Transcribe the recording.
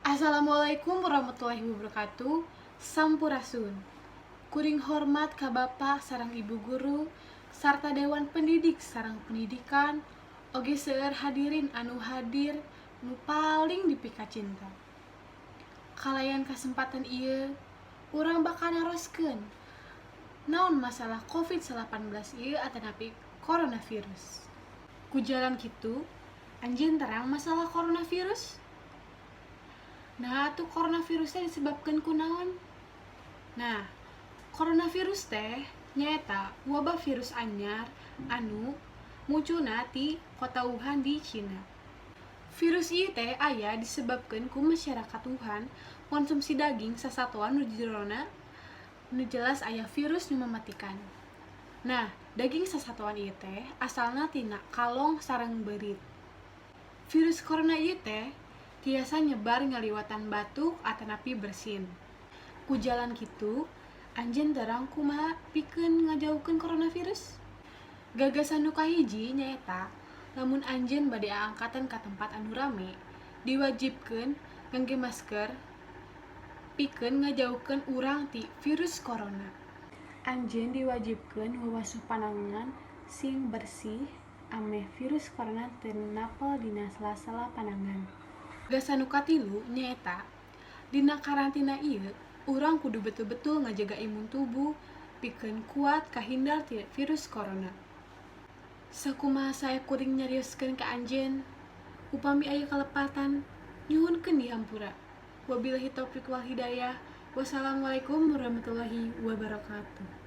Assalamualaikum warahmatullahi wabarakatuh. Sampurasun. Kuring hormat ka Bapak sareng Ibu guru sarta Dewan Pendidik sareng pendidikan, oge seueur hadirin anu hadir nu paling dipika cinta. Kalayan kesempatan ieu, urang bakal naroskeun naon masalah COVID-19 ieu atanapi coronavirus. Ku jalan kitu, anjeun terang masalah coronavirus? Nah, tuh coronavirusnya disebabkan ku naon? Nah, coronavirus teh nyaeta wabah virus anyar anu munculna ti kota Wuhan di Cina. Virus ieu teh aya disebabkan ku masyarakat Wuhan konsumsi daging sasatuan nu jerona nu jelas aya virus nu mematikan. Nah, daging sasatuan ieu teh asalna tina kalong sareng beurit. Virus corona ieu teh tiasa nyebar ngaliwatan batuk atanapi bersin. Ku jalan kitu, anjeun terang kumaha pikeun ngajauhkeun coronavirus? Gagasan nu kahiji nyaeta, lamun anjeun bade angkatan ka tempat anu rame, diwajibkeun ngangge masker pikeun ngajauhkeun urang ti virus corona. Anjeun diwajibkeun ngawasuh panangan sing bersih ameh virus corona teu napel dina sela-sela panangan. Gagasan nu katilu nyaeta, dina karantina ieu urang kudu betul-betul ngajaga imun tubuh pikeun kuat kahindar ti virus corona. Sakumaha saya kuring nyarioskeun ka anjeun, upami aya kalepatan, nyuhunkeun dihampura. Wabillahi taufiq wal hidayah. Wassalamualaikum warahmatullahi wabarakatuh.